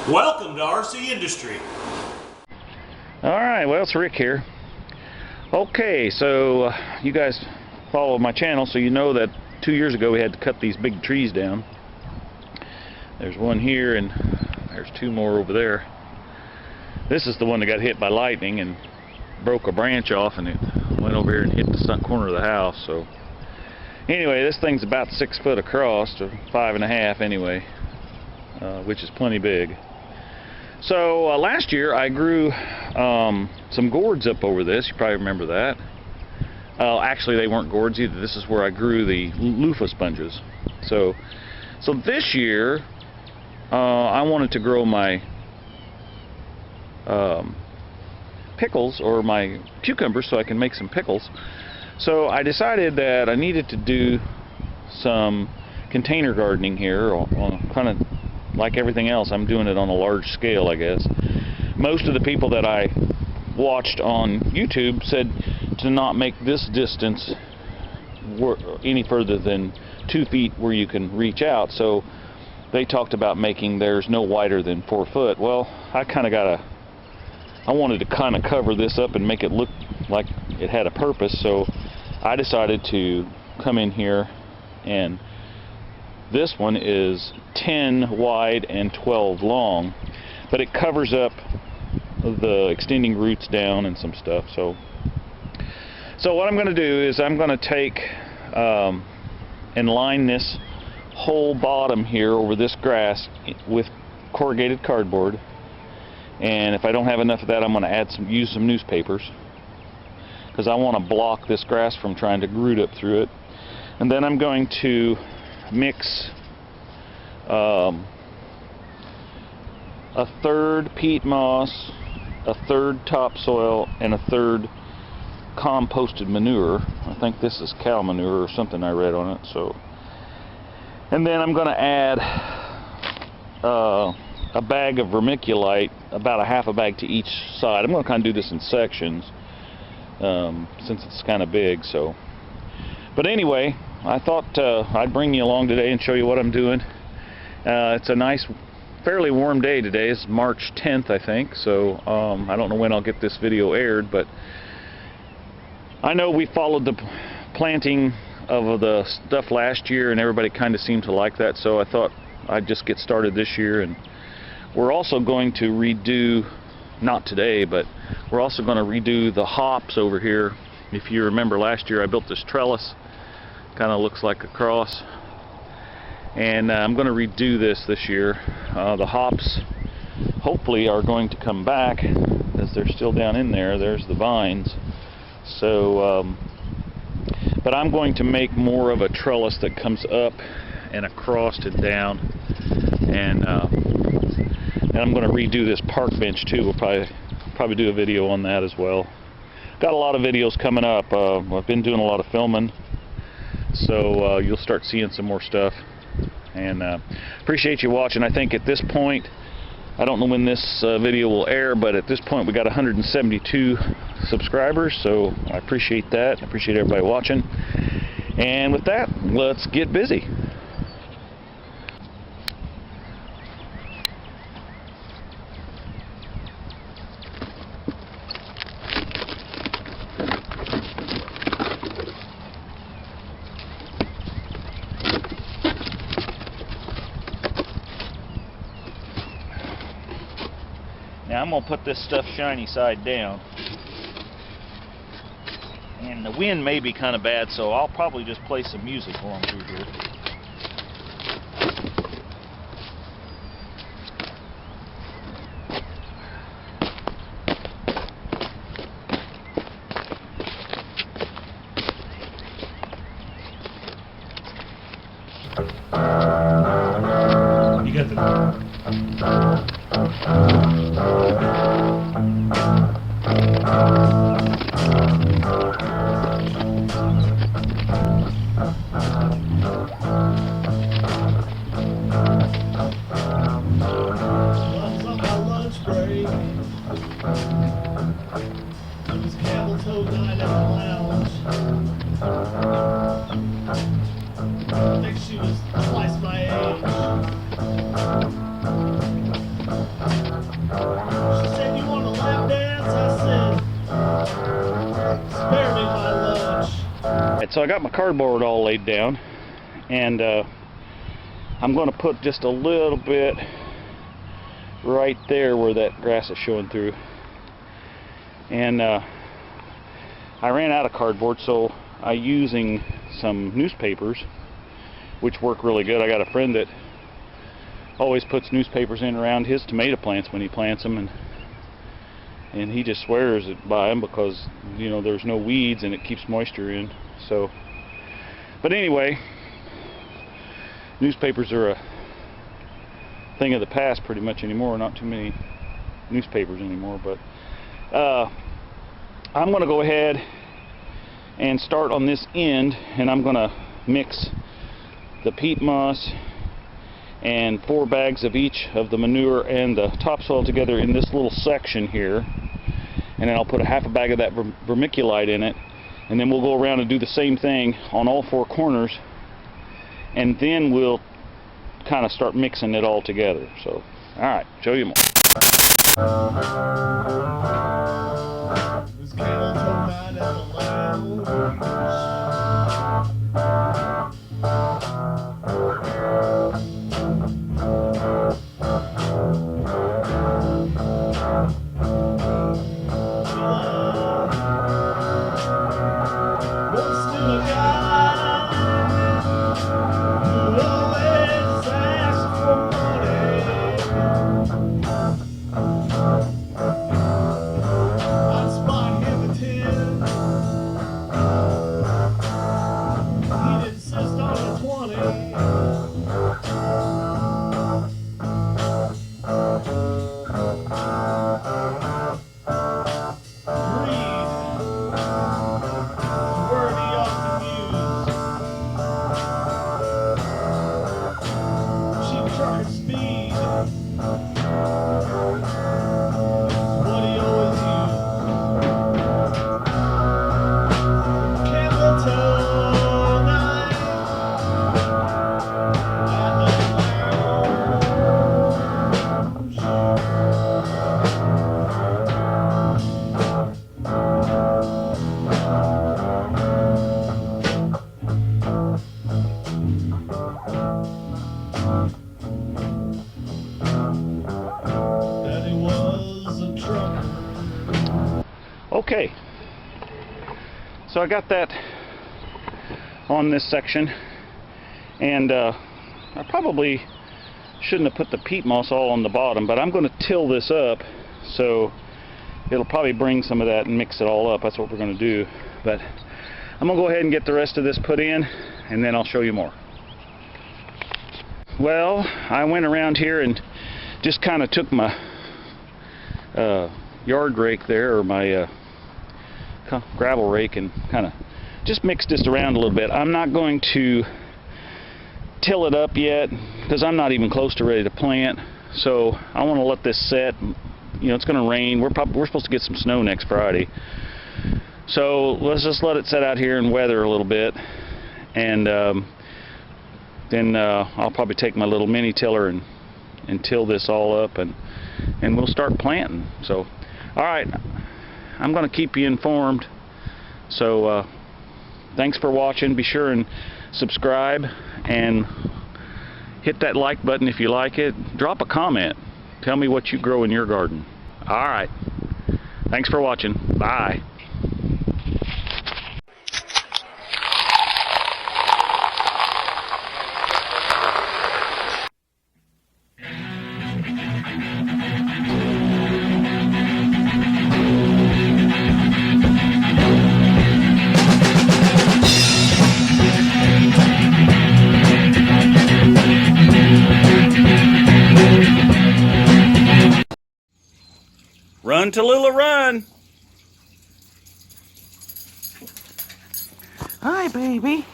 Welcome to RC Industry. Alright, well, it's Rick here. Okay, so you guys follow my channel, so you know that 2 years ago we had to cut these big trees down. There's one here and there's two more over there. This is the one that got hit by lightning and broke a branch off, and it went over here and hit the front corner of the house. So anyway, this thing's about 6 foot across, or 5.5 anyway, which is plenty big. So last year I grew some gourds up over this. You probably remember that. Actually, they weren't gourds either. This is where I grew the loofah sponges. So this year I wanted to grow my pickles, or my cucumbers, so I can make some pickles. So I decided that I needed to do some container gardening here, on kind of like everything else. I'm doing it on a large scale, I guess. Most of the people that I watched on YouTube said to not make this distance any further than 2 feet where you can reach out. So they talked about making theirs no wider than 4 foot. Well, I wanted to kind of cover this up and make it look like it had a purpose. So I decided to come in here, and this one is 10 wide and 12 long, but it covers up the extending roots down and some stuff. So what I'm going to do is I'm going to take and line this whole bottom here over this grass with corrugated cardboard, and if I don't have enough of that, I'm going to use some newspapers, because I want to block this grass from trying to root up through it. And then I'm going to mix a third peat moss, a third topsoil, and a third composted manure. I think this is cow manure or something I read on it. So, and then I'm going to add a bag of vermiculite, about a half a bag to each side. I'm going to kind of do this in sections since it's kind of big. So, but anyway, I thought I'd bring you along today and show you what I'm doing. It's a nice, fairly warm day today. It's March 10th, I think. So I don't know when I'll get this video aired, but I know we followed the planting of the stuff last year, and everybody kind of seemed to like that. So I thought I'd just get started this year. And we're also going to redo, not today, but we're also going to redo the hops over here. If you remember last year, I built this trellis. Kind of looks like a cross, and I'm going to redo this year. The hops hopefully are going to come back, as they're still down in there. There's the vines. So but I'm going to make more of a trellis that comes up and across and down, and I'm going to redo this park bench too. We'll probably do a video on that as well. Got a lot of videos coming up. I've been doing a lot of filming, so you'll start seeing some more stuff. And appreciate you watching. I think at this point, I don't know when this video will air, but at this point we got 172 subscribers, so I appreciate that. I appreciate everybody watching. And with that, let's get busy. Now I'm going to put this stuff shiny side down, and the wind may be kind of bad, so I'll probably just play some music while I'm through here. You got the... I think she was twice my age. so I got my cardboard all laid down, and I'm going to put just a little bit right there where that grass is showing through. And I ran out of cardboard, so I'm using some newspapers, which work really good. I got a friend that always puts newspapers in around his tomato plants when he plants them, and he just swears by them because, you know, there's no weeds and it keeps moisture in. So, but anyway, newspapers are a thing of the past pretty much anymore. Not too many newspapers anymore, but I'm going to go ahead and start on this end, and I'm going to mix the peat moss and 4 bags of each of the manure and the topsoil together in this little section here, and then I'll put a half a bag of that vermiculite in it, and then we'll go around and do the same thing on all 4 corners, and then we'll kind of start mixing it all together. So, alright, show you more. Okay, so I got that on this section, and I probably shouldn't have put the peat moss all on the bottom, but I'm going to till this up, so it'll probably bring some of that and mix it all up. That's what we're going to do. But I'm going to go ahead and get the rest of this put in, and then I'll show you more. Well, I went around here and just kind of took my yard rake there, or my gravel rake, and kind of just mixed this around a little bit. I'm not going to till it up yet because I'm not even close to ready to plant, so I want to let this set. You know, it's going to rain. We're supposed to get some snow next Friday, so let's just let it set out here and weather a little bit, and then I'll probably take my little mini tiller and till this all up, and we'll start planting. So, all right, I'm going to keep you informed. So thanks for watching. Be sure and subscribe and hit that like button if you like it. Drop a comment. Tell me what you grow in your garden. All right, thanks for watching. Bye. Run, Tallulah, run! Hi, baby.